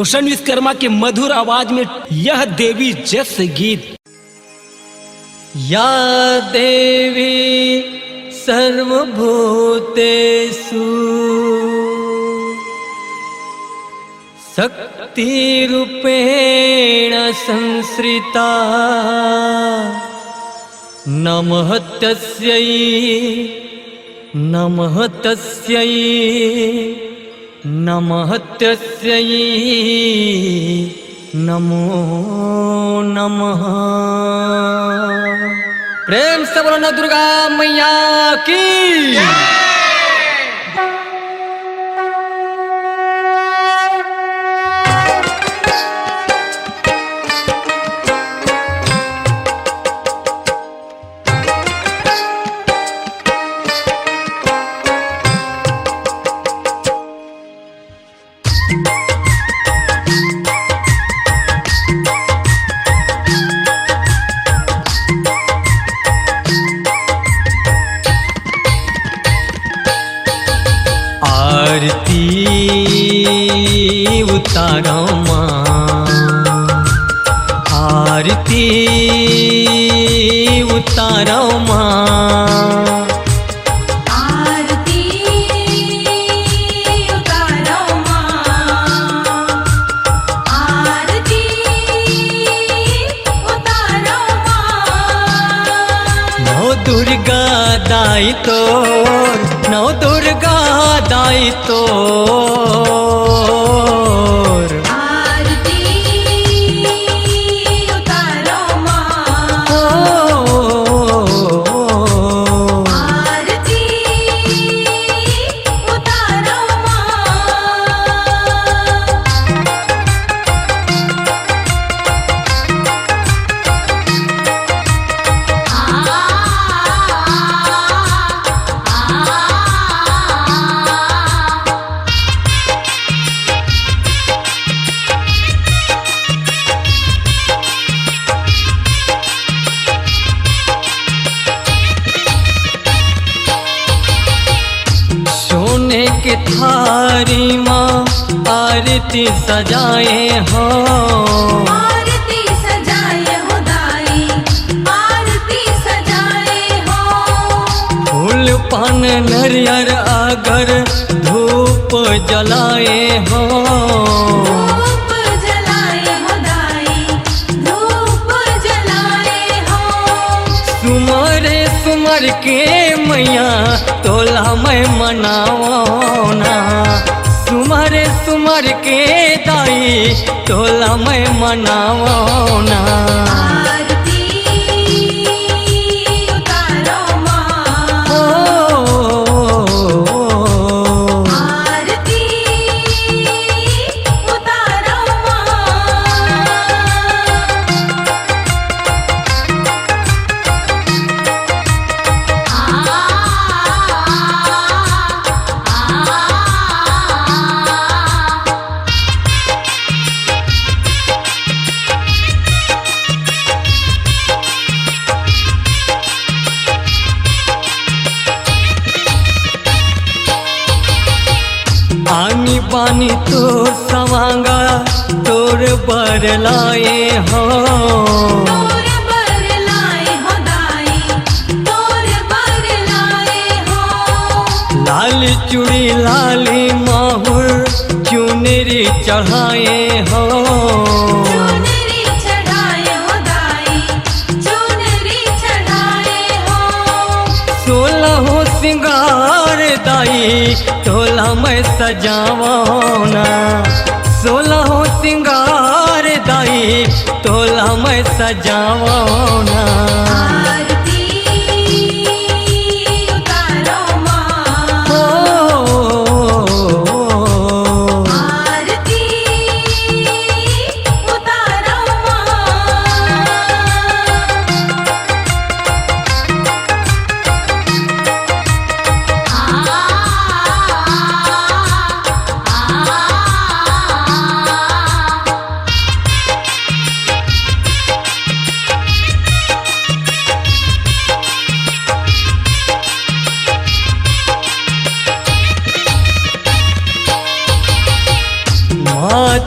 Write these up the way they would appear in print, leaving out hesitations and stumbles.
रोशन विश्वकर्मा के मधुर आवाज में यह देवी जस गीत। या देवी सर्वभूतेषु शक्तिरूपेण संश्रिता नमः तस्यै नमः तस्यै नमः तस्यै नमो नमः। प्रेम से बोलो ना दुर्गा मैया की। आरती उतारो माँ, आरती उतारो माँ, आरती उतारो माँ, आरती उतारो माँ। नौ दुर्गा दाई तोर, नौ दुर्गा दाई तोर, आरती उतारो माँ, आरती उतारो माँ। सोने के थारी माँ आरती सजाए हो, आरती सजाए हो दाई, आरती सजाए हो। फूल पान नरियर अगर धूप जलाए हो, धूप जलाए हो दाई, धूप जलाए हो। सुमरे सुमर के मैया तोला मैं मनाओ ना, सुमरे सुमर के दाई तोला मैं मनाओ ना। आरती उतारो माँ, आरती उतारो माँ। आनी पानी तो सवांगा तोर बर लाए हो, तोर बर लाए हो दाई, तोर बर लाए हो। लाल चूड़ी लाली माहुर चुनरी चढ़ाए हो, चुनरी चढ़ाए हो दाई, चुनरी चढ़ाए हो। सोलह हो सिंगार दाई तोला मैं सजावो ना, सोलह हो सिंगार दाई तोला मैं सजावो ना। आरती उतारो माँ, आरती उतारो माँ।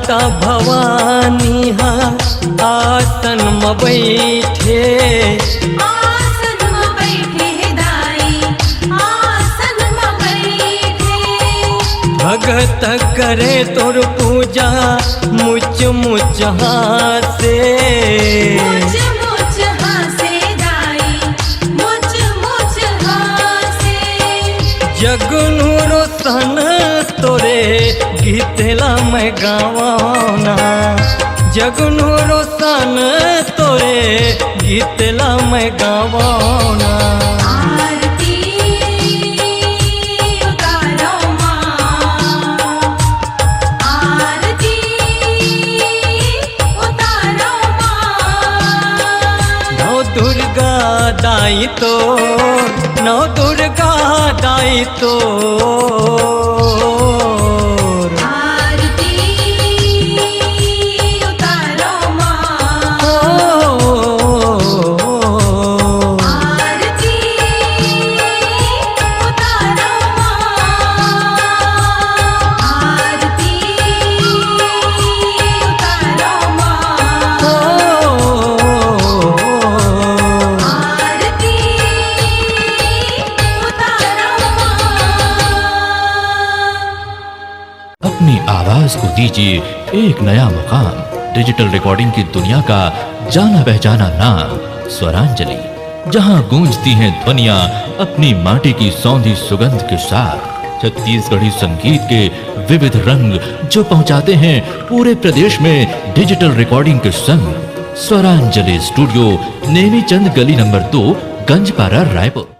माता भवानी हा आसन में बैठे, आसन में बैठे दाई, आसन में बैठे। भगत करे तोर पूजा मुच मुच हासे, मुझ मुझ हासे दाई, मुझ मुझ हासे। जगनु रोशन तोरे गीतला मैं गावाना, जगनु रोशन तोरे गीतला मैं गावाना। आरती उतारो माँ, आरती उतारो माँ। नौ दुर्गा दाई तो, नौ दुर्गा दाई तो, आरती उतारो माँ, आरती उतारो माँ, आरती उतारो माँ, आरती उतारो माँ। अपनी आवाज को दीजिए एक नया मुकाम। डिजिटल रिकॉर्डिंग की दुनिया का जाना पहचाना नाम स्वरांजलि, जहां गूंजती हैं ध्वनियां अपनी माटी की सौंधी सुगंध के साथ। छत्तीसगढ़ी संगीत के विविध रंग जो पहुंचाते हैं पूरे प्रदेश में डिजिटल रिकॉर्डिंग के संग। स्वरांजलि स्टूडियो, नेमीचंद गली नंबर 2, गंजपारा, रायपुर।